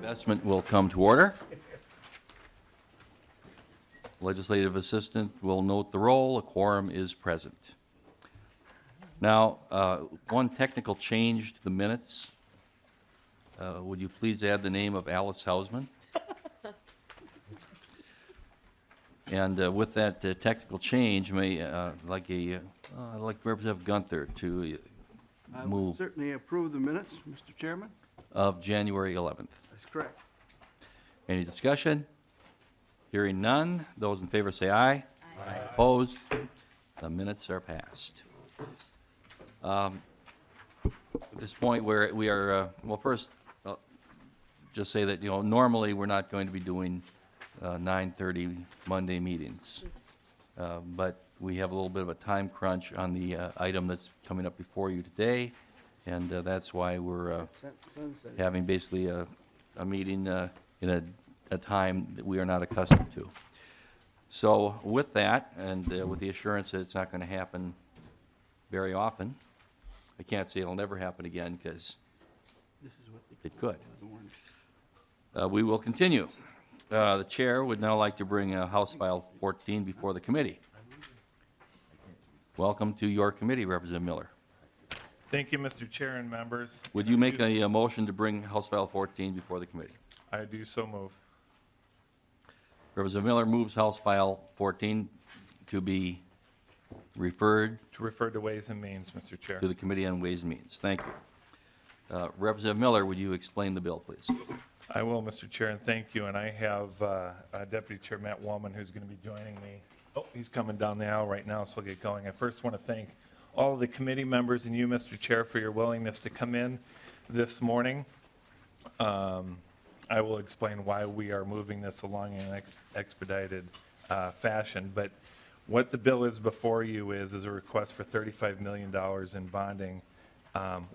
Investment will come to order. Legislative assistant will note the roll. A quorum is present. Now, one technical change to the minutes. Would you please add the name of Alice Hausman? And with that technical change, I'd like Representative Gunther to I will move certainly approve the minutes, Mr. Chairman. of January 11th. That's correct. Any discussion? Hearing none. Those in favor say aye. Aye. Opposed? The minutes are passed. At this point, we are, well, first, just say that, normally we're not going to be doing 9:30 Monday meetings. But we have a little bit of a time crunch on the item that's coming up before you today, and that's why we're Sunset. having basically a meeting in a time that we are not accustomed to. So with that, and with the assurance that it's not going to happen very often, I can't say it'll never happen again, because This is what they it could. call the orange. We will continue. The chair would now like to bring House File 14 before the committee. Welcome to your committee, Representative Miller. Thank you, Mr. Chair and members. Would you make a motion to bring House File 14 before the committee? I do so move. Representative Miller moves House File 14 to be referred To refer to Ways and Means, Mr. Chair. to the Committee on Ways and Means. Thank you. Representative Miller, would you explain the bill, please? I will, Mr. Chair, and thank you. And I have Deputy Chair Matt Wallman, who's going to be joining me. Oh, he's coming down the aisle right now, so we'll get going. I first want to thank all of the committee members and you, Mr. Chair, for your willingness to come in this morning. I will explain why we are moving this along in an expedited fashion. But what the bill is before you is a request for $35 million in bonding,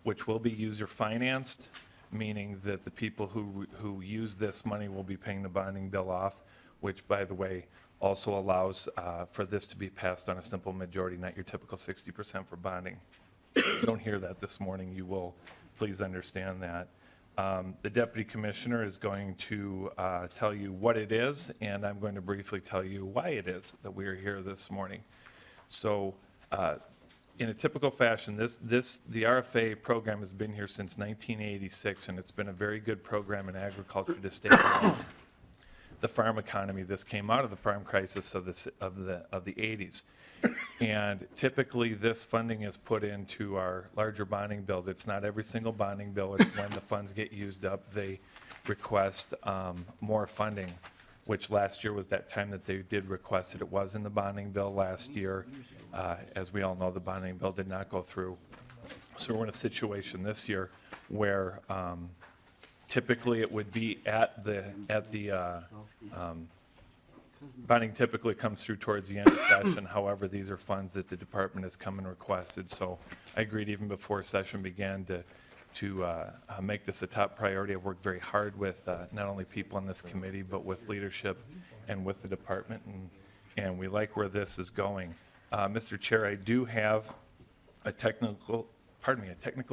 which will be user-financed, meaning that the people who use this money will be paying the bonding bill off, which, by the way, also allows for this to be passed on a simple majority, not your typical 60% for bonding. If you don't hear that this morning, you will please understand that. The Deputy Commissioner is going to tell you what it is, and I'm going to briefly tell you why it is that we are here this morning. So in a typical fashion, the RFA program has been here since 1986, and it's been a very good program in agriculture to stabilize the farm economy. This came out of the farm crisis of the 80s. And typically, this funding is put into our larger bonding bills. It's not every single bonding bill. It's when the funds get used up, they request more funding, which last year was that time that they did request it. It was in the bonding bill last year. As we all know, the bonding bill did not go through. So we're in a situation this year where typically it would be at the bonding typically comes through towards the end of session. However, these are funds that the department has come and requested. So I agreed even before session began to make this a top priority. I've worked very hard with not only people on this committee, but with leadership and with the department, and we like where this is going. Mr. Chair, I do have a technical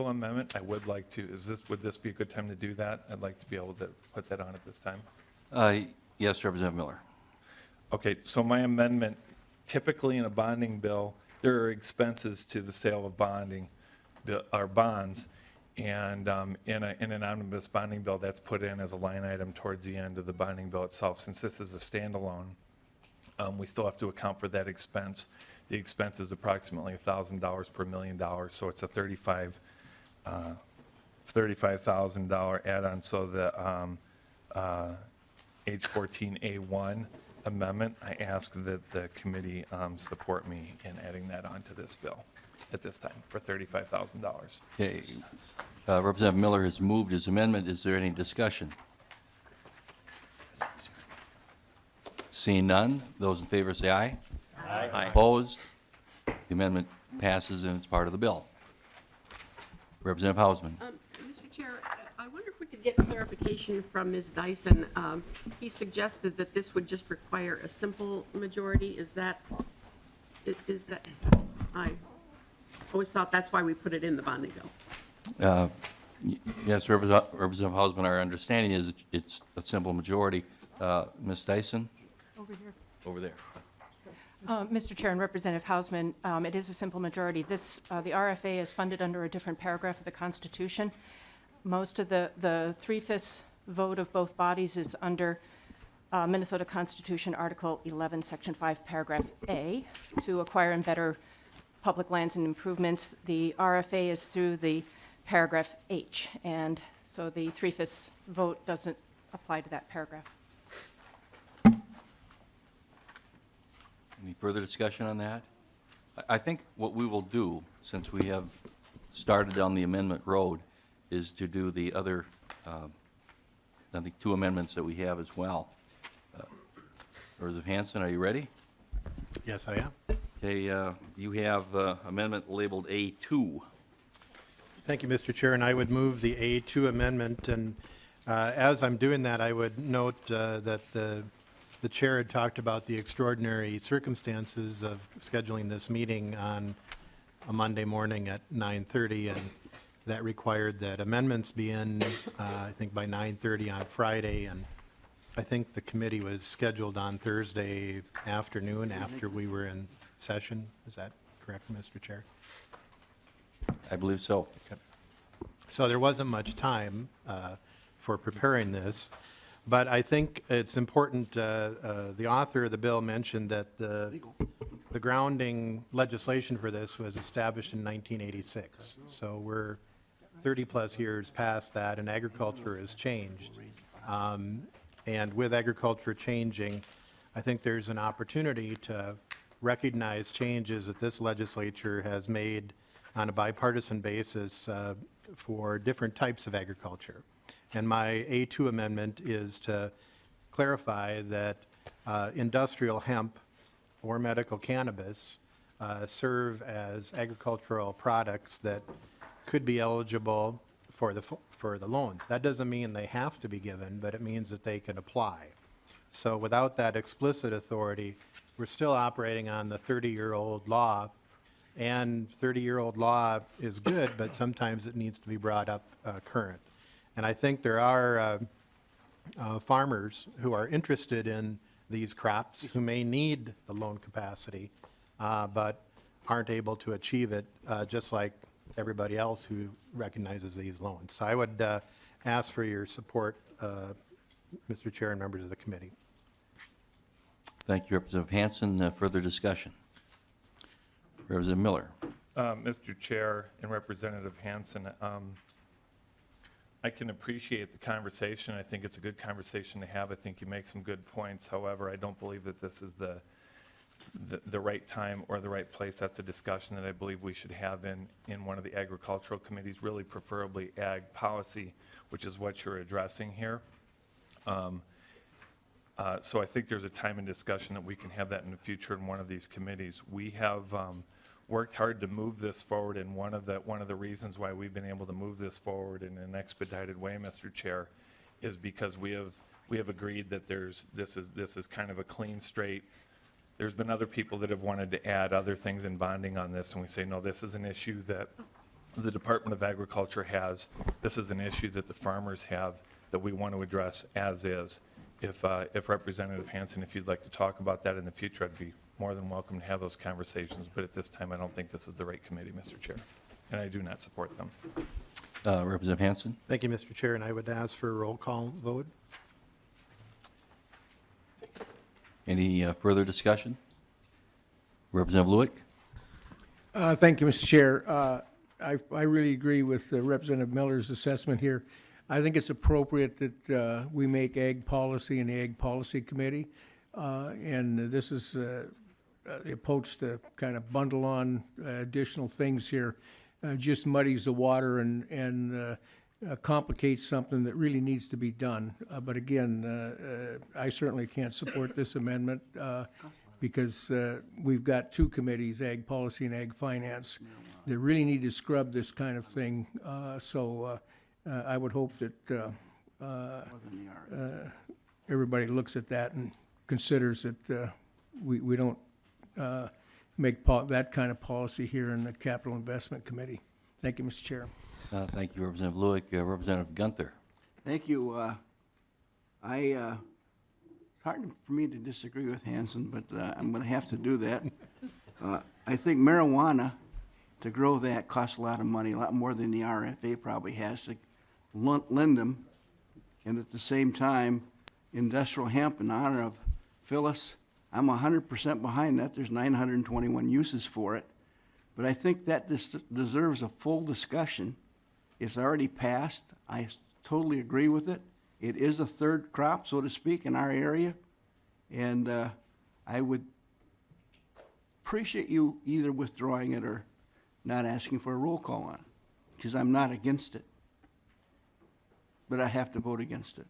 amendment. I would like to, would this be a good time to do that? I'd like to be able to put that on at this time. Yes, Representative Miller. Okay, so my amendment, typically in a bonding bill, there are expenses to the sale of bonds, and in an omnibus bonding bill, that's put in as a line item towards the end of the bonding bill itself. Since this is a standalone, we still have to account for that expense. The expense is approximately $1,000 per $1 million, so it's a $35,000 add-on. So the H14A1 amendment, I ask that the committee support me in adding that onto this bill at this time for $35,000. Okay. Representative Miller has moved his amendment. Is there any discussion? Seeing none, those in favor say aye. Aye. Opposed? The amendment passes and it's part of the bill. Representative Hausman. Mr. Chair, I wonder if we could get clarification from Ms. Dyson. He suggested that this would just require a simple majority. Is that, I always thought that's why we put it in the bonding bill. Yes, Representative Hausman, our understanding is it's a simple majority. Ms. Dyson? Over here. Over there. Mr. Chair and Representative Hausman, it is a simple majority. The RFA is funded under a different paragraph of the Constitution. Most of the 3/5 vote of both bodies is under Minnesota Constitution, Article 11, Section 5, Paragraph A, to acquire and better public lands and improvements. The RFA is through the Paragraph H, and so the 3/5 vote doesn't apply to that paragraph. Any further discussion on that? I think what we will do, since we have started down the amendment road, is to do the other, I think, 2 amendments that we have as well. Representative Hanson, are you ready? Yes, I am. Okay, you have amendment labeled A2. Thank you, Mr. Chair, and I would move the A2 amendment, and as I'm doing that, I would note that the chair had talked about the extraordinary circumstances of scheduling this meeting on a Monday morning at 9:30, and that required that amendments be in, I think, by 9:30 on Friday, and I think the committee was scheduled on Thursday afternoon after we were in session. Is that correct, Mr. Chair? I believe so. So there wasn't much time for preparing this, but I think it's important, the author of the bill mentioned that the grounding legislation for this was established in 1986. So we're 30-plus years past that, and agriculture has changed. And with agriculture changing, I think there's an opportunity to recognize changes that this legislature has made on a bipartisan basis for different types of agriculture. And my A2 amendment is to clarify that industrial hemp or medical cannabis serve as agricultural products that could be eligible for the loans. That doesn't mean they have to be given, but it means that they can apply. So without that explicit authority, we're still operating on the 30-year-old law, and 30-year-old law is good, but sometimes it needs to be brought up current. And I think there are farmers who are interested in these crops who may need the loan capacity, but aren't able to achieve it, just like everybody else who recognizes these loans. So I would ask for your support, Mr. Chair and members of the committee. Thank you, Representative Hanson. Further discussion? Representative Miller. Mr. Chair and Representative Hanson, I can appreciate the conversation. I think it's a good conversation to have. I think you make some good points. However, I don't believe that this is the right time or the right place. That's a discussion that I believe we should have in one of the agricultural committees, really preferably ag policy, which is what you're addressing here. So I think there's a time and discussion that we can have that in the future in one of these committees. We have worked hard to move this forward, and one of the reasons why we've been able to move this forward in an expedited way, Mr. Chair, is because we have agreed that this is kind of a clean straight. There's been other people that have wanted to add other things in bonding on this, and we say, no, this is an issue that the Department of Agriculture has. This is an issue that the farmers have that we want to address as is. If Representative Hanson, if you'd like to talk about that in the future, I'd be more than welcome to have those conversations, but at this time, I don't think this is the right committee, Mr. Chair, and I do not support them. Representative Hanson. Thank you, Mr. Chair, and I would ask for a roll call vote. Any further discussion? Representative Lewick. Thank you, Mr. Chair. I really agree with Representative Miller's assessment here. I think it's appropriate that we make ag policy an ag policy committee. And this is the approach to kind of bundle on additional things here, just muddies the water and complicates something that really needs to be done. But again, I certainly can't support this amendment because we've got 2 committees, ag policy and ag finance, that really need to scrub this kind of thing. So I would hope that everybody looks at that and considers that we don't make that kind of policy here in the Capital Investment Committee. Thank you, Mr. Chair. Thank you, Representative Luick. Representative Gunther. Thank you. It's hard for me to disagree with Hanson, but I'm going to have to do that. I think marijuana, to grow that, costs a lot of money, a lot more than the RFA probably has to lend them. And at the same time, industrial hemp, in honor of Phyllis, I'm 100% behind that. There's 921 uses for it. But I think that this deserves a full discussion. It's already passed. I totally agree with it. It is a third crop, so to speak, in our area. And I would appreciate you either withdrawing it or not asking for a roll call on it, because I'm not against it. But I have to vote against it.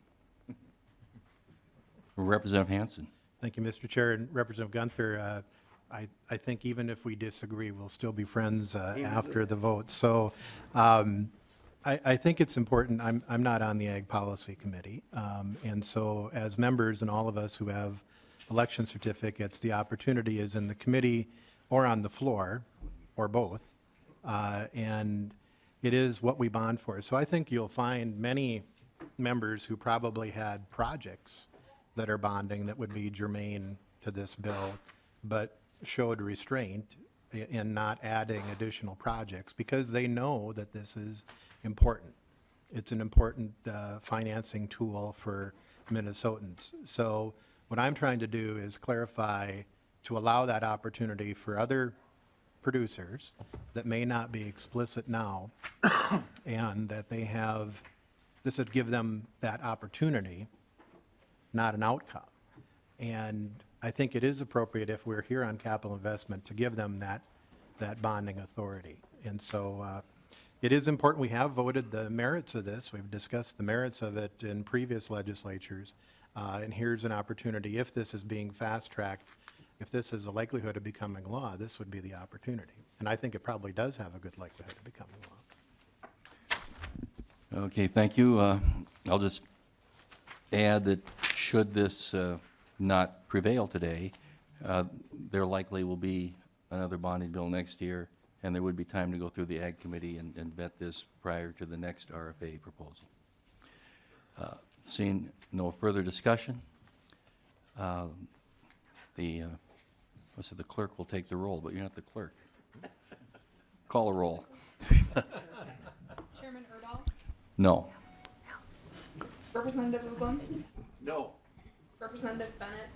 Representative Hanson. Thank you, Mr. Chair. And Representative Gunther, I think even if we disagree, we'll still be friends after the vote. So I think it's important. I'm not on the Ag Policy Committee. And so as members and all of us who have election certificates, the opportunity is in the committee or on the floor, or both. And it is what we bond for. So I think you'll find many members who probably had projects that are bonding that would be germane to this bill, but showed restraint in not adding additional projects because they know that this is important. It's an important financing tool for Minnesotans. So what I'm trying to do is clarify to allow that opportunity for other producers that may not be explicit now and that they have, this would give them that opportunity, not an outcome. And I think it is appropriate if we're here on capital investment to give them that bonding authority. And so it is important. We have voted the merits of this. We've discussed the merits of it in previous legislatures. And here's an opportunity. If this is being fast-tracked, if this is a likelihood of becoming law, this would be the opportunity. And I think it probably does have a good likelihood of becoming law. Okay, thank you. I'll just add that should this not prevail today, there likely will be another bonding bill next year, and there would be time to go through the Ag Committee and vet this prior to the next RFA proposal. Seeing no further discussion, the clerk will take the roll, but you're not the clerk. Call a roll. Chairman Erdahl? No. Representative Ublem? No. Representative Bennett?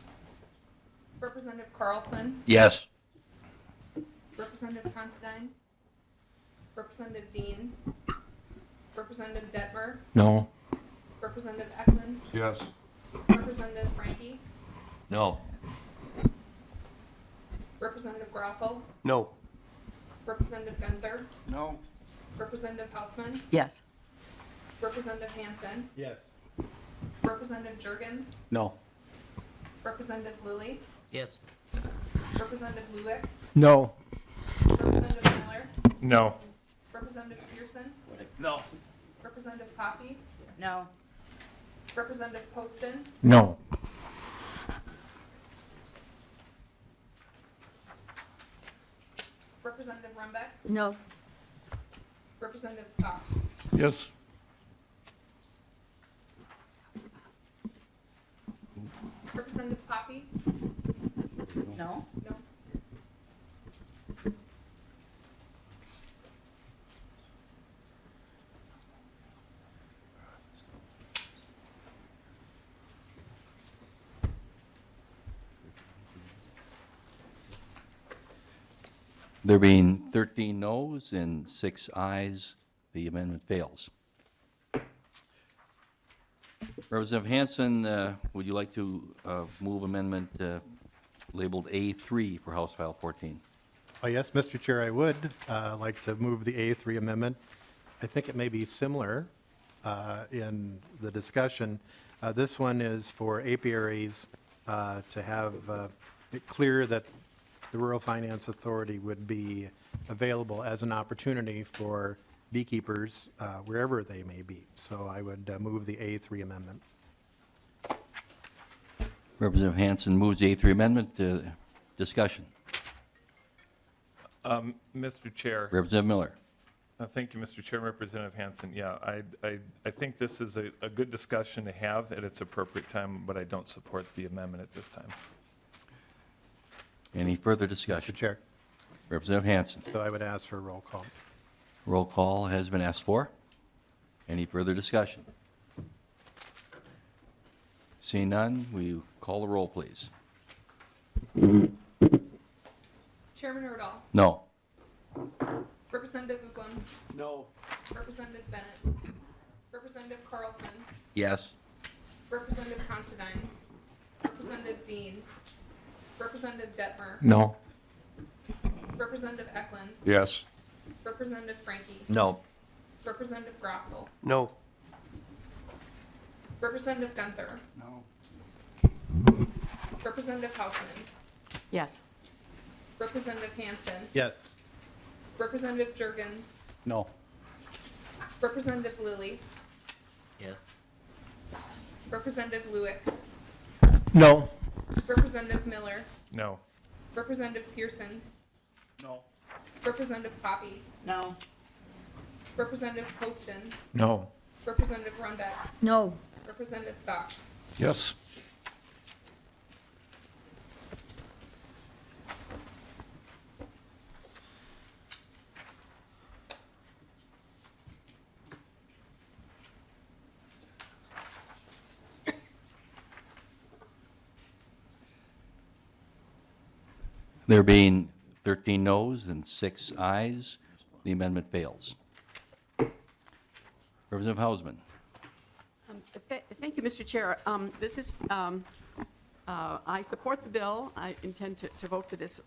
Representative Carlson? Yes. Representative Considine? Representative Dean? Representative Detmer? No. Representative Ekman? Yes. Representative Frankie? No. Representative Grossel? No. Representative Gunther? No. Representative Hausman? Yes. Representative Hanson? Yes. Representative Jurgens? No. Representative Lilly? Yes. Representative Luick? No. Representative Miller? No. Representative Pearson? No. Representative Poppy? No. Representative Poston? No. Representative Rumbeck? No. Representative Stock? Yes. Representative Poppy? No. No. There being 13 noes and 6 ayes, the amendment fails. Representative Hanson, would you like to move amendment labeled A3 for House File 14? Oh, yes, Mr. Chair, I would like to move the A3 amendment. I think it may be similar in the discussion. This one is for apiaries to have it clear that the Rural Finance Authority would be available as an opportunity for beekeepers wherever they may be. So I would move the A3 amendment. Representative Hanson moves the A3 amendment. Discussion. Mr. Chair, Representative Miller. Thank you, Mr. Chair. Representative Hanson. Yeah, I think this is a good discussion to have at its appropriate time, but I don't support the amendment at this time. Any further Mr. discussion? Chair, Representative Hanson. so I would ask for a roll call. Roll call has been asked for. Any further discussion? Seeing none, we call the roll, please. Chairman Erdahl. No. Representative Uglum. No. Representative Bennett. Representative Carlson. Yes. Representative Considine. Representative Dean. Representative Detmer. No. Representative Eklund. Yes. Representative Frankie. No. Representative Grossel. No. Representative Gunther. No. Representative Hausman. Yes. Representative Hanson. Yes. Representative Jurgens. No. Representative Lilly. Yes. Representative Lewick. No. Representative Miller. No. Representative Pearson. No. Representative Poppy. No. Representative Poston. No. Representative Runbeck. No. Representative Stock. Yes. There being 13 noes and 6 ayes, the amendment fails. Representative Hausman. Thank you, Mr. Chair. This is, I support the bill. I intend to vote for this.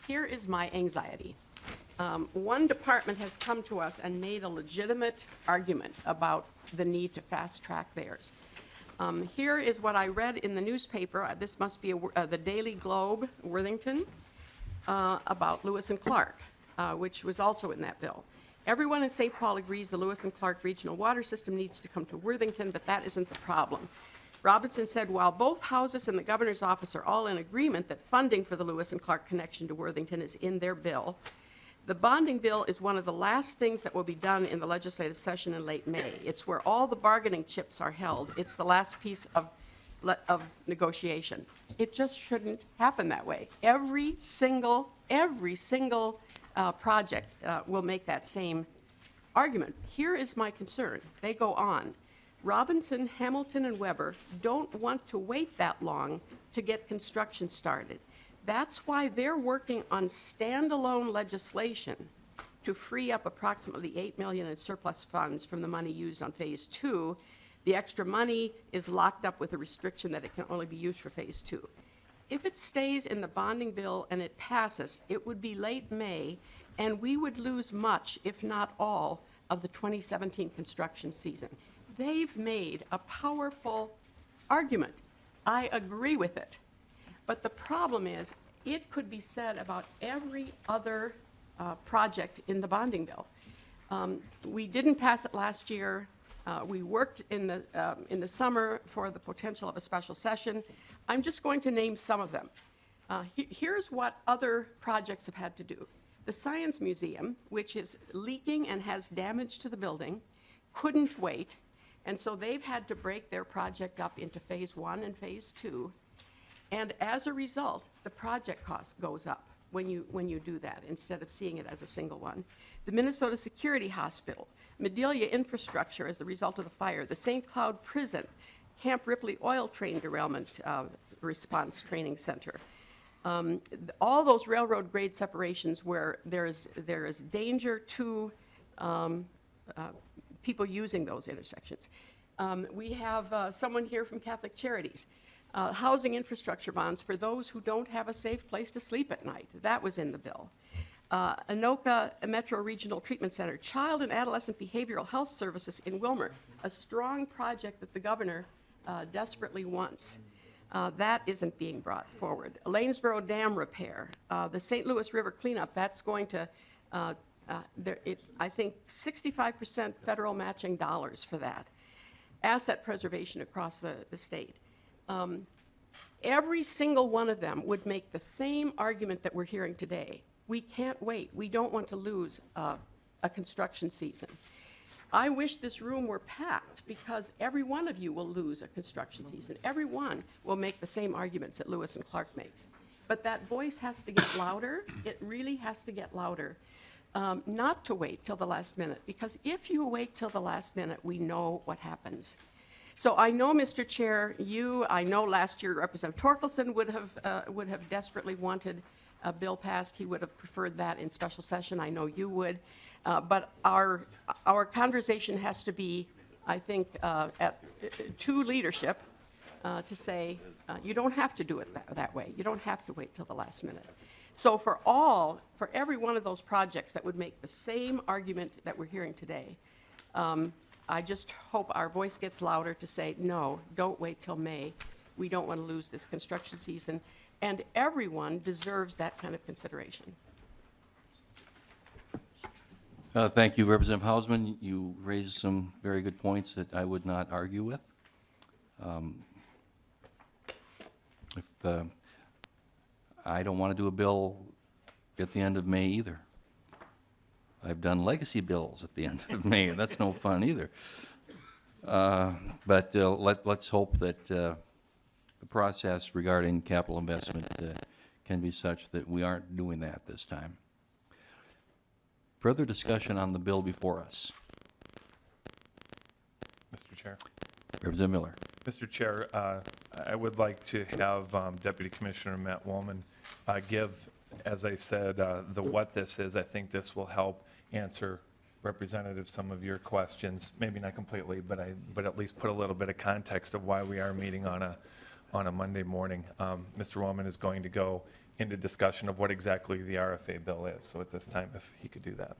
Here is my anxiety. One department has come to us and made a legitimate argument about the need to fast-track theirs. Here is what I read in the newspaper. This must be the Daily Globe, Worthington, about Lewis and Clark, which was also in that bill. Everyone in St. Paul agrees the Lewis and Clark regional water system needs to come to Worthington, but that isn't the problem. Robinson said, while both houses and the governor's office are all in agreement that funding for the Lewis and Clark connection to Worthington is in their bill, the bonding bill is one of the last things that will be done in the legislative session in late May. It's where all the bargaining chips are held. It's the last piece of negotiation. It just shouldn't happen that way. Every single project will make that same argument. Here is my concern. They go on. Robinson, Hamilton, and Weber don't want to wait that long to get construction started. That's why they're working on standalone legislation to free up approximately $8 million in surplus funds from the money used on Phase 2. The extra money is locked up with a restriction that it can only be used for Phase 2. If it stays in the bonding bill and it passes, it would be late May, and we would lose much, if not all, of the 2017 construction season. They've made a powerful argument. I agree with it. But the problem is, it could be said about every other project in the bonding bill. We didn't pass it last year. We worked in the summer for the potential of a special session. I'm just going to name some of them. Here's what other projects have had to do. The Science Museum, which is leaking and has damage to the building, couldn't wait, and so they've had to break their project up into Phase 1 and Phase 2. And as a result, the project cost goes up when you do that, instead of seeing it as a single one. The Minnesota Security Hospital, Medelia Infrastructure as the result of the fire, the St. Cloud Prison, Camp Ripley Oil Train Derailment Response Training Center. All those railroad grade separations where there is danger to people using those intersections. We have someone here from Catholic Charities. Housing infrastructure bonds for those who don't have a safe place to sleep at night. That was in the bill. Anoka Metro Regional Treatment Center, Child and Adolescent Behavioral Health Services in Wilmer, a strong project that the governor desperately wants. That isn't being brought forward. Lanesboro Dam repair, the St. Louis River cleanup, that's going to, I think 65% federal matching dollars for that. Asset preservation across the state. Every single one of them would make the same argument that we're hearing today. We can't wait. We don't want to lose a construction season. I wish this room were packed, because every one of you will lose a construction season. Every one will make the same arguments that Lewis and Clark makes. But that voice has to get louder. It really has to get louder. Not to wait till the last minute, because if you wait till the last minute, we know what happens. So I know, Mr. Chair, I know last year Representative Torkelson would have desperately wanted a bill passed. He would have preferred that in special session. I know you would. But our conversation has to be, I think, to leadership to say, you don't have to do it that way. You don't have to wait till the last minute. So for every one of those projects that would make the same argument that we're hearing today, I just hope our voice gets louder to say, no, don't wait till May. We don't want to lose this construction season. And everyone deserves that kind of consideration. Thank you, Representative Hausman. You raised some very good points that I would not argue with. I don't want to do a bill at the end of May either. I've done legacy bills at the end of May, and that's no fun either. But let's hope that the process regarding capital investment can be such that we aren't doing that this time. Further discussion on the bill before us. Mr. Chair. Representative Miller. Mr. Chair, I would like to have Deputy Commissioner Matt Woolman give, as I said, the what this is. I think this will help answer, Representative, some of your questions. Maybe not completely, but at least put a little bit of context of why we are meeting on a Monday morning. Mr. Woolman is going to go into discussion of what exactly the RFA bill is. So at this time, if he could do that.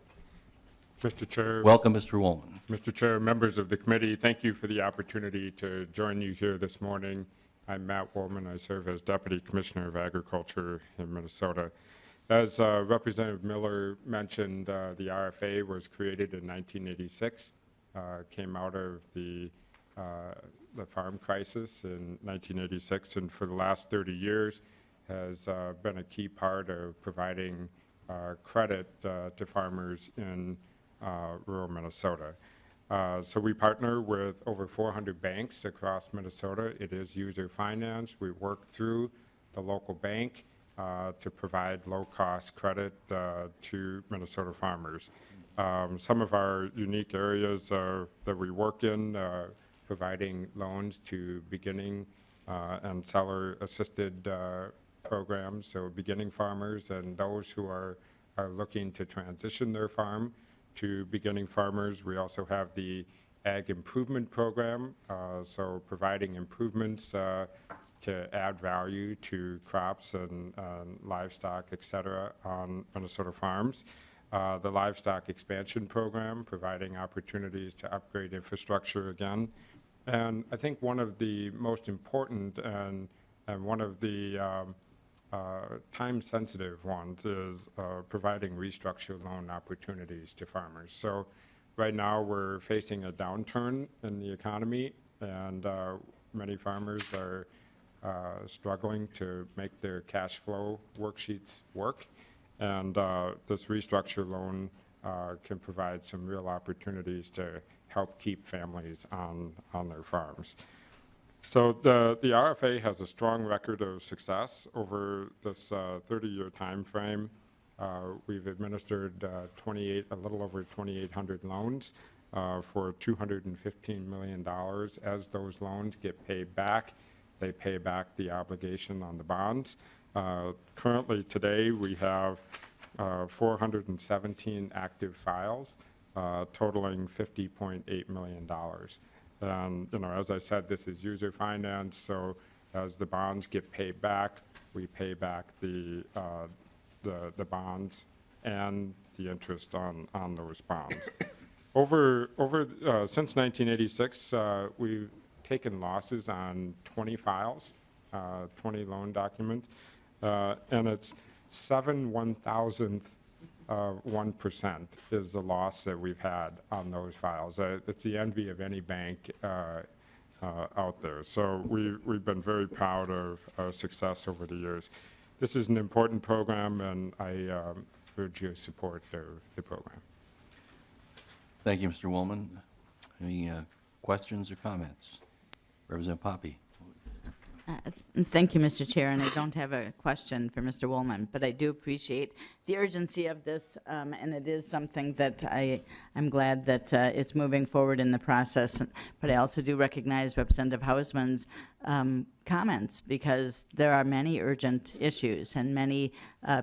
Mr. Chair. Welcome, Mr. Woolman. Mr. Chair, members of the committee, thank you for the opportunity to join you here this morning. I'm Matt Woolman. I serve as Deputy Commissioner of Agriculture in Minnesota. As Representative Miller mentioned, the RFA was created in 1986, came out of the farm crisis in 1986, and for the last 30 years has been a key part of providing credit to farmers in rural Minnesota. So we partner with over 400 banks across Minnesota. It is user finance. We work through the local bank to provide low-cost credit to Minnesota farmers. Some of our unique areas that we work in, providing loans to beginning and seller-assisted programs, so beginning farmers and those who are looking to transition their farm to beginning farmers. We also have the Ag Improvement Program, so providing improvements to add value to crops and livestock, et cetera, on Minnesota farms. The Livestock Expansion Program, providing opportunities to upgrade infrastructure again. And I think one of the most important and one of the time-sensitive ones is providing restructured loan opportunities to farmers. So right now we're facing a downturn in the economy, and many farmers are struggling to make their cash flow worksheets work. And this restructure loan can provide some real opportunities to help keep families on their farms. So the RFA has a strong record of success over this 30-year time frame. We've administered a little over 2,800 loans for $215 million. As those loans get paid back, they pay back the obligation on the bonds. Currently today, we have 417 active files, totaling $50.8 million. And, as I said, this is user finance, so as the bonds get paid back, we pay back the bonds and the interest on those bonds. Since 1986, we've taken losses on 20 files, 20 loan documents, and it's 1/1000th of 1% is the loss that we've had on those files. It's the envy of any bank out there. So we've been very proud of our success over the years. This is an important program, and I urge your support of the program. Thank you, Mr. Woolman. Any questions or comments? Representative Poppy. Thank you, Mr. Chair, and I don't have a question for Mr. Woolman, but I do appreciate the urgency of this, and it is something that I'm glad that it's moving forward in the process. But I also do recognize Representative Hausman's comments, because there are many urgent issues and many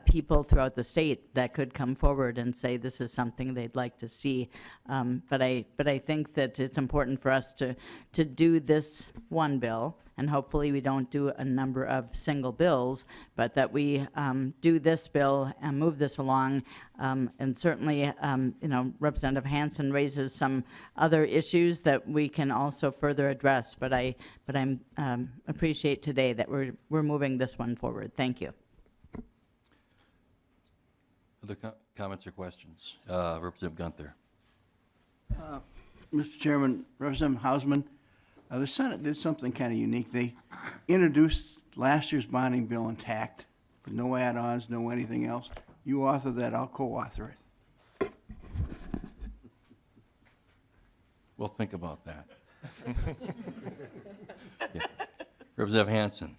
people throughout the state that could come forward and say this is something they'd like to see. But I think that it's important for us to do this one bill, and hopefully we don't do a number of single bills, but that we do this bill and move this along. And certainly, Representative Hansen raises some other issues that we can also further address. But I'm appreciate today that we're moving this one forward. Thank you. Other comments or questions? Representative Gunther. Mr. Chairman, Representative Hausman, the Senate did something kind of unique. They introduced last year's bonding bill intact, with no add-ons, no anything else. You author that, I'll co-author it. We'll think about that. Yeah. Representative Hansen.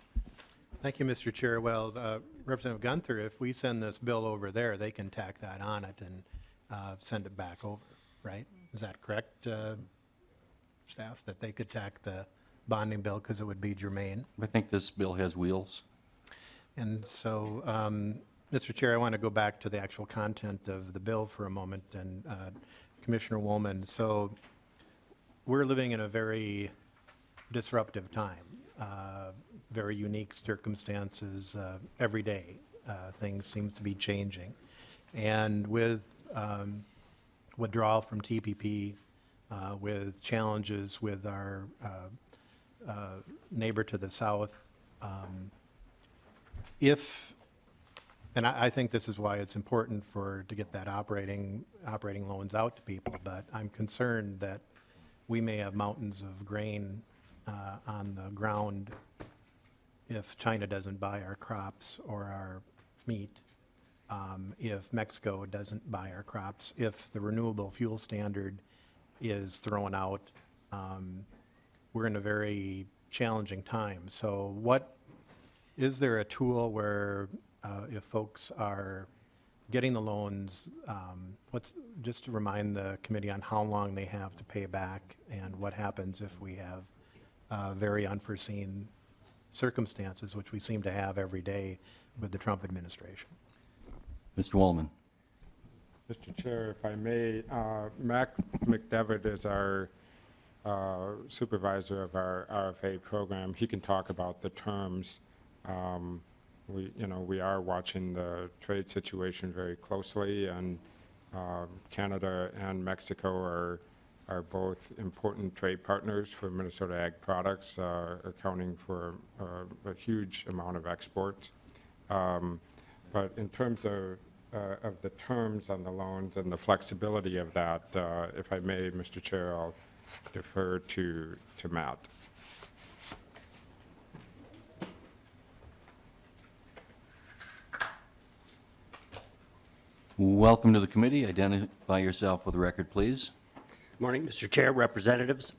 Thank you, Mr. Chair. Well, Representative Gunther, if we send this bill over there, they can tack that on it and send it back over, right? Is that correct, staff, that they could tack the bonding bill because it would be germane? I think this bill has wheels. And so, Mr. Chair, I want to go back to the actual content of the bill for a moment, and Commissioner Woolman. So we're living in a very disruptive time, very unique circumstances every day. Things seem to be changing. And with withdrawal from TPP, with challenges with our neighbor to the south, and I think this is why it's important to get that operating loans out to people, but I'm concerned that we may have mountains of grain on the ground if China doesn't buy our crops or our meat, if Mexico doesn't buy our crops, if the renewable fuel standard is thrown out. We're in a very challenging time. So is there a tool where if folks are getting the loans, just to remind the committee on how long they have to pay back and what happens if we have very unforeseen circumstances, which we seem to have every day with the Trump administration? Mr. Woolman. Mr. Chair, if I may, Mac McDevitt is our supervisor of our RFA program. He can talk about the terms. We are watching the trade situation very closely, and Canada and Mexico are both important trade partners for Minnesota ag products, accounting for a huge amount of exports. But in terms of the terms on the loans and the flexibility of that, if I may, Mr. Chair, I'll defer to Matt. Welcome to the committee. Identify yourself for the record, please. Morning, Mr. Chair, representatives.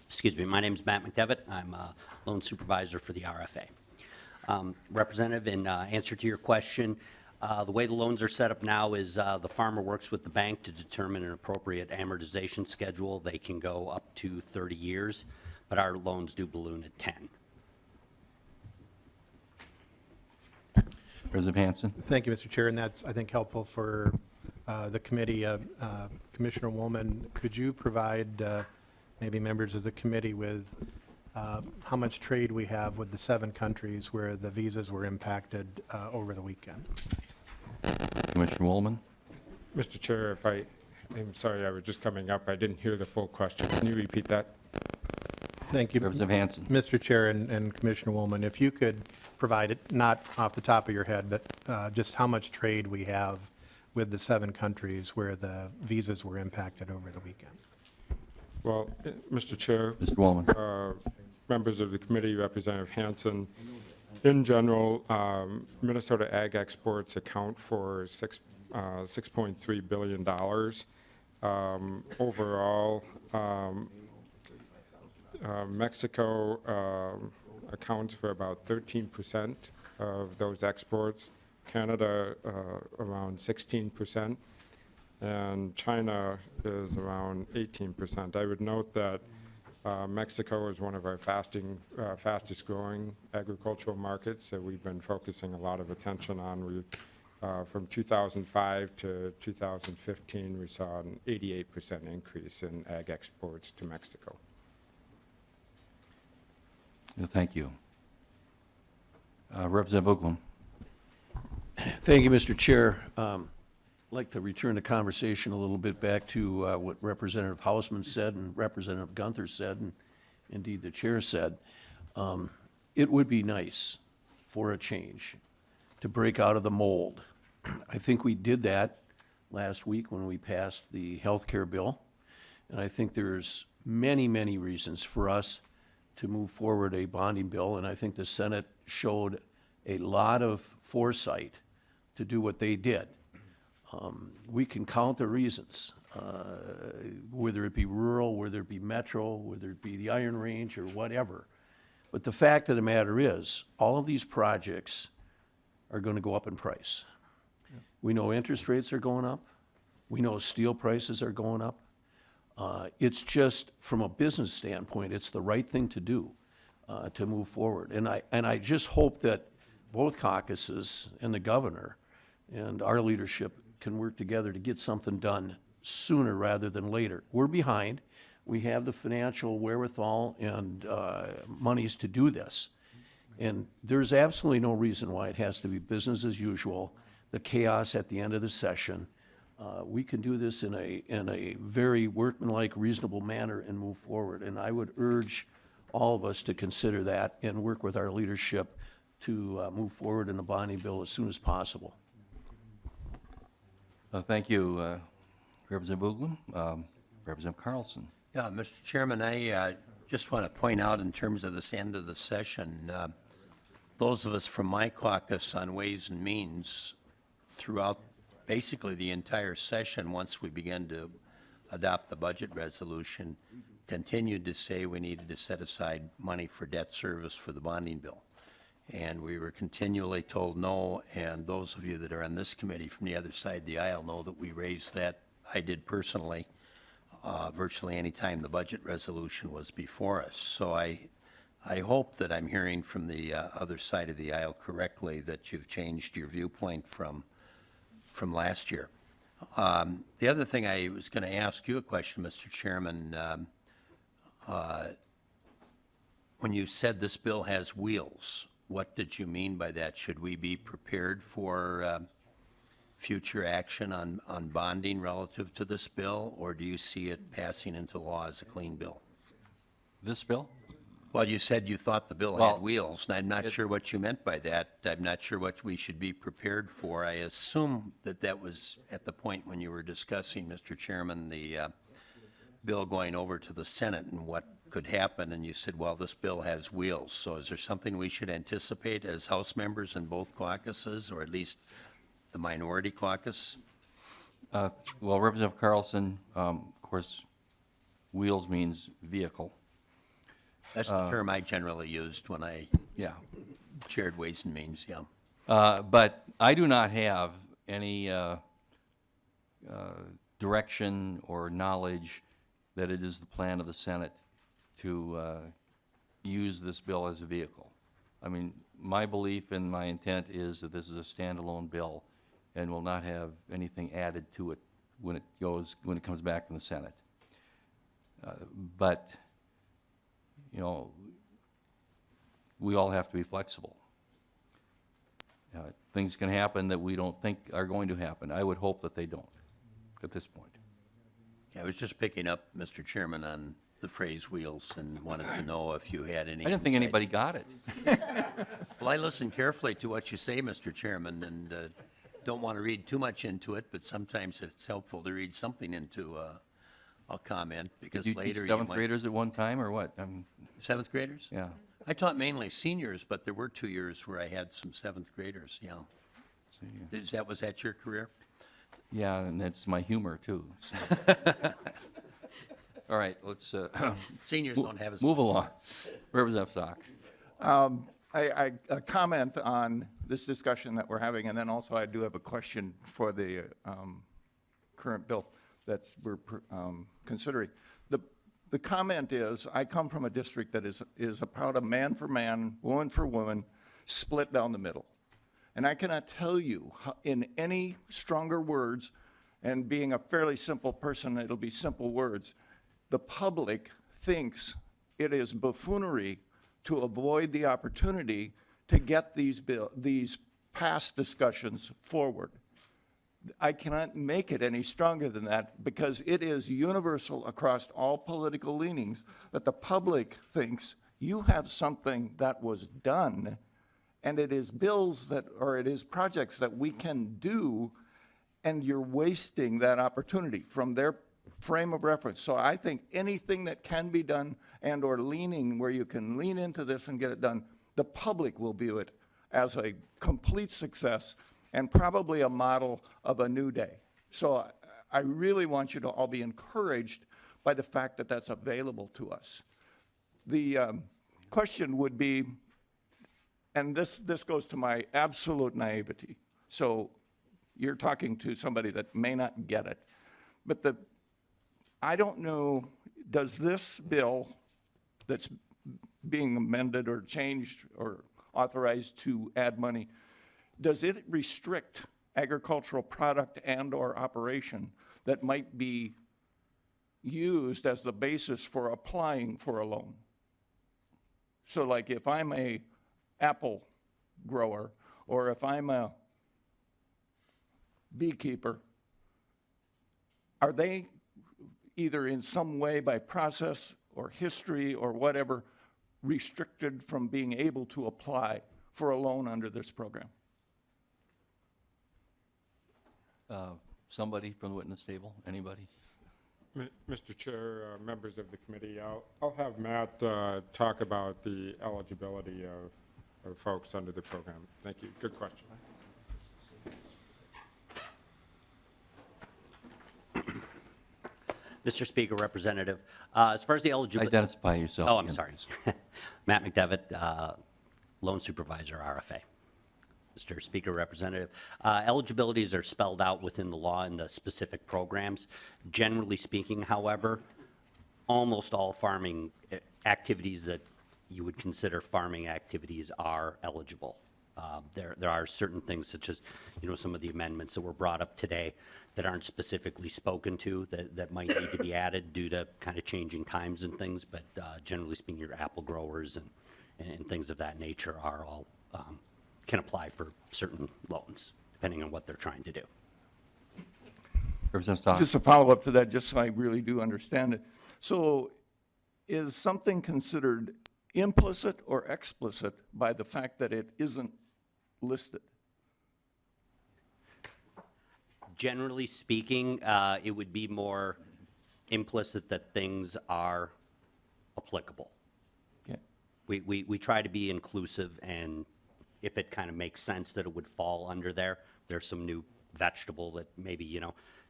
Excuse me, my name is Matt McDevitt. I'm a loan supervisor for the RFA. Representative, in answer to your question, the way the loans are set up now is the farmer works with the bank to determine an appropriate amortization schedule. They can go up to 30 years, but our loans do balloon at 10. Representative Hansen. Thank you, Mr. Chair, and that's, I think, helpful for the committee. Commissioner Woolman, could you provide maybe members of the committee with how much trade we have with the 7 countries where the visas were impacted over the weekend? Commissioner Woolman. Mr. Chair, I'm sorry, I was just coming up. I didn't hear the full question. Can you repeat that? Thank you. Representative Hansen. Mr. Chair and Commissioner Woolman, if you could provide it, not off the top of your head, but just how much trade we have with the 7 countries where the visas were impacted over the weekend. Well, Mr. Chair, Mr. Woolman. members of the committee, Representative Hansen, in general, Minnesota ag exports account for $6.3 billion. Overall, Mexico accounts for about 13% of those exports, Canada around 16%, and China is around 18%. I would note that Mexico is one of our fastest growing agricultural markets that we've been focusing a lot of attention on. From 2005 to 2015, we saw an 88% increase in ag exports to Mexico. Thank you. Representative Uglum. Thank you, Mr. Chair. I'd like to return the conversation a little bit back to what Representative Hausman said and Representative Gunther said, and indeed the chair said. It would be nice for a change to break out of the mold. I think we did that last week when we passed the health care bill, and I think there's many, many reasons for us to move forward a bonding bill, and I think the Senate showed a lot of foresight to do what they did. We can count the reasons, whether it be rural, whether it be metro, whether it be the Iron Range or whatever. But the fact of the matter is, all of these projects are going to go up in price. We know interest rates are going up. We know steel prices are going up. It's just, from a business standpoint, it's the right thing to do to move forward. And I just hope that both caucuses and the governor and our leadership can work together to get something done sooner rather than later. We're behind. We have the financial wherewithal and monies to do this. And there's absolutely no reason why it has to be business as usual, the chaos at the end of the session. We can do this in a very workmanlike, reasonable manner and move forward. And I would urge all of us to consider that and work with our leadership to move forward in the bonding bill as soon as possible. Thank you, Representative Uglum. Representative Carlson. Yeah, Mr. Chairman, I just want to point out in terms of this end of the session, those of us from my caucus on Ways and Means throughout basically the entire session, once we began to adopt the budget resolution, continued to say we needed to set aside money for debt service for the bonding bill. And we were continually told no, and those of you that are on this committee from the other side of the aisle know that we raised that. I did personally, virtually any time the budget resolution was before us. So I hope that I'm hearing from the other side of the aisle correctly that you've changed your viewpoint from last year. The other thing, I was going to ask you a question, Mr. Chairman. When you said this bill has wheels, what did you mean by that? Should we be prepared for future action on bonding relative to this bill, or do you see it passing into law as a clean bill? This bill? Well, you said you thought the bill Well, had wheels, and I'm not sure what you meant by that. I'm not sure what we should be prepared for. I assume that that was at the point when you were discussing, Mr. Chairman, the bill going over to the Senate and what could happen, and you said, well, this bill has wheels. So is there something we should anticipate as House members in both caucuses, or at least the minority caucus? Well, Representative Carlson, of course, wheels means vehicle. That's the term I generally used when I Yeah. chaired Ways and Means, yeah. But I do not have any direction or knowledge that it is the plan of the Senate to use this bill as a vehicle. I mean, my belief and my intent is that this is a standalone bill and will not have anything added to it when it comes back from the Senate. But, you know, we all have to be flexible. Things can happen that we don't think are going to happen. I would hope that they don't at this point. I was just picking up, Mr. Chairman, on the phrase wheels and wanted to know if you had any. I didn't think insight. anybody got it. Well, I listened carefully to what you say, Mr. Chairman, and don't want to read too much into it, but sometimes it's helpful to read something into a comment, because Did you later teach you seventh might. graders at one time, or what? Seventh graders? Yeah. I taught mainly seniors, but there were 2 years where I had some seventh graders, yeah. Was that your career? Yeah, and that's my humor, too. so. All right, let's Seniors don't have as move along. Representative Stock. A comment on this discussion that we're having, and then also I do have a question for the current bill that we're considering. The comment is, I come from a district that is about a man for man, woman for woman, split down the middle. And I cannot tell you in any stronger words, and being a fairly simple person, it'll be simple words, the public thinks it is buffoonery to avoid the opportunity to get these past discussions forward. I cannot make it any stronger than that because it is universal across all political leanings that the public thinks you have something that was done and it is bills that, or it is projects that we can do, and you're wasting that opportunity from their frame of reference. So I think anything that can be done and or leaning where you can lean into this and get it done, the public will view it as a complete success and probably a model of a new day. So I really want you to all be encouraged by the fact that that's available to us. The question would be, and this goes to my absolute naivety, so you're talking to somebody that may not get it, but I don't know, does this bill that's being amended or changed or authorized to add money, does it restrict agricultural product and or operation that might be used as the basis for applying for a loan? So like if I'm a apple grower or if I'm a beekeeper, are they either in some way by process or history or whatever restricted from being able to apply for a loan under this program? Somebody from the witness table? Anybody? Mr. Chair, members of the committee, I'll have Matt talk about the eligibility of folks under the program. Thank you. Good question. Mr. Speaker, Representative, as far as the eligibility. Identify yourself. Oh, I'm again, sorry. please. Matt McDevitt, Loan Supervisor, RFA. Mr. Speaker, Representative, eligibilities are spelled out within the law in the specific programs. Generally speaking, however, almost all farming activities that you would consider farming activities are eligible. There are certain things such as, some of the amendments that were brought up today that aren't specifically spoken to that might need to be added due to kind of changing times and things, but generally speaking, your apple growers and things of that nature are all, can apply for certain loans, depending on what they're trying to do. Representative Stock. Just a follow-up to that, just so I really do understand it. So is something considered implicit or explicit by the fact that it isn't listed? Generally speaking, it would be more implicit that things are applicable. Okay. We try to be inclusive, and if it kind of makes sense that it would fall under there, there's some new vegetable that maybe,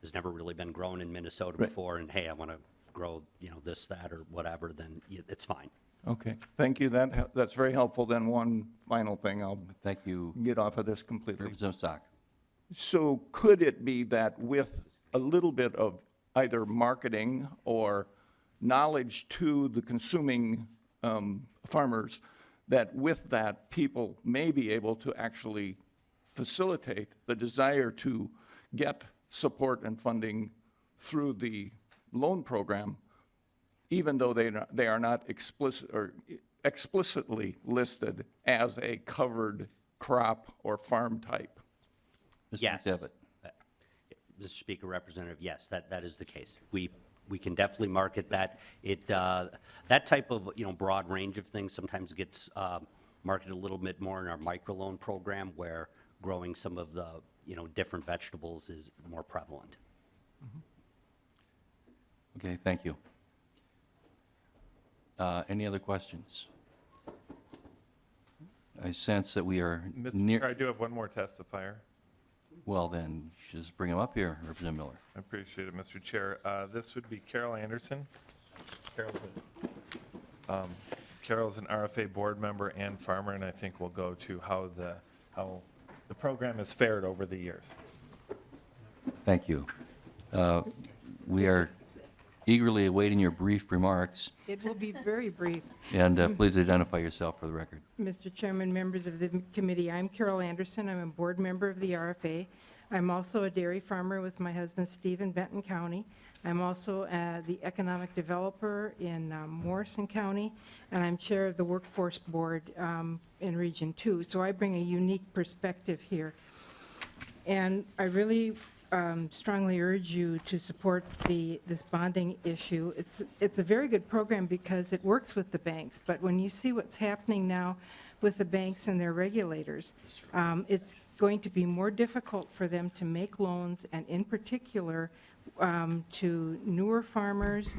has never really been grown in Minnesota Right. before, and hey, I want to grow, this, that, or whatever, then it's fine. Okay, thank you. That's very helpful. Then one final thing, I'll Thank you. get off of this completely. Representative Stock. So could it be that with a little bit of either marketing or knowledge to the consuming farmers, that with that, people may be able to actually facilitate the desire to get support and funding through the loan program, even though they are not explicitly listed as a covered crop or farm type? Mr. Yes. McDevitt. Mr. Speaker, Representative, yes, that is the case. We can definitely market that. That type of, broad range of things sometimes gets marketed a little bit more in our microloan program, where growing some of the, different vegetables is more prevalent. Okay, thank you. Any other questions? I sense that we are Mr. near. Chair, I do have one more testifier. Well, then, just bring him up here, Representative Miller. I appreciate it, Mr. Chair. This would be Carol Anderson. Carol's an RFA board member and farmer, and I think we'll go to how the program has fared over the years. Thank you. We are eagerly awaiting your brief remarks, It will be very brief. and please identify yourself for the record. Mr. Chairman, members of the committee, I'm Carol Anderson. I'm a board member of the RFA. I'm also a dairy farmer with my husband Steve in Benton County. I'm also the economic developer in Morrison County, and I'm chair of the workforce board in Region 2. So I bring a unique perspective here. And I really strongly urge you to support this bonding issue. It's a very good program because it works with the banks, but when you see what's happening now with the banks and their regulators, it's going to be more difficult for them to make loans, and in particular to newer farmers,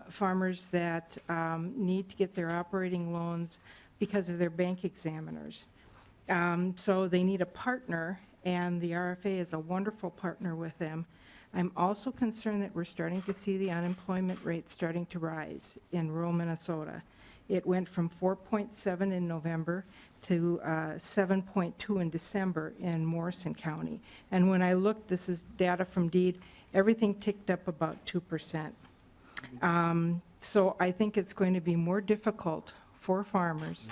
farmers that need to get their operating loans because of their bank examiners. So they need a partner, and the RFA is a wonderful partner with them. I'm also concerned that we're starting to see the unemployment rate starting to rise in rural Minnesota. It went from 4.7 in November to 7.2 in December in Morrison County. And when I looked, this is data from DEED, everything ticked up about 2%. So I think it's going to be more difficult for farmers,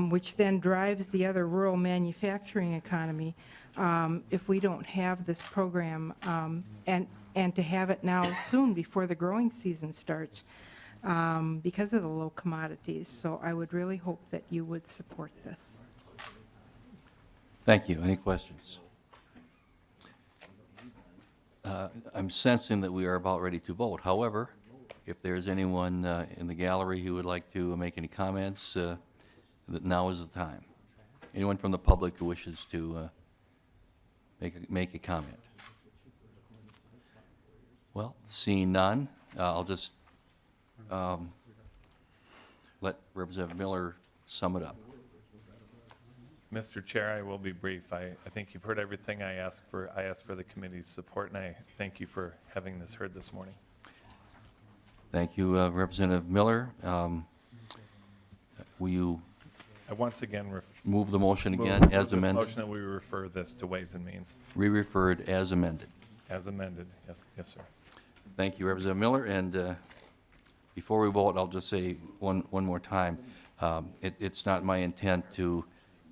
which then drives the other rural manufacturing economy if we don't have this program, and to have it now soon before the growing season starts because of the low commodities. So I would really hope that you would support this. Thank you. Any questions? I'm sensing that we are about ready to vote. However, if there's anyone in the gallery who would like to make any comments, that now is the time. Anyone from the public who wishes to make a comment? Well, seeing none, I'll just let Representative Miller sum it up. Mr. Chair, I will be brief. I think you've heard everything I asked for. I asked for the committee's support, and I thank you for having this heard this morning. Thank you, Representative Miller. Will you I once again move the motion again move as this amended? motion that we refer this to Ways and Means. Re-referred as amended. As amended, yes, sir. Thank you, Representative Miller. And before we vote, I'll just say one more time, it's not my intent to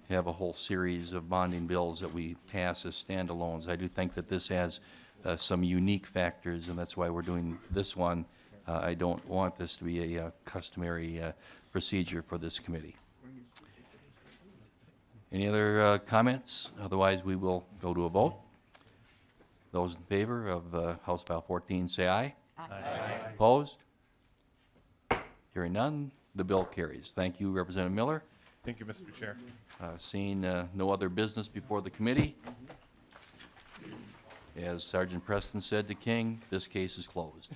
have a whole series of bonding bills that we pass as standalones. I do think that this has some unique factors, and that's why we're doing this one. I don't want this to be a customary procedure for this committee. Any other comments? Otherwise, we will go to a vote. Those in favor of House File 14, say aye. Aye. Opposed? Hearing none, the bill carries. Thank you, Representative Miller. Thank you, Mr. Chair. Seeing no other business before the committee, as Sergeant Preston said to King, this case is closed.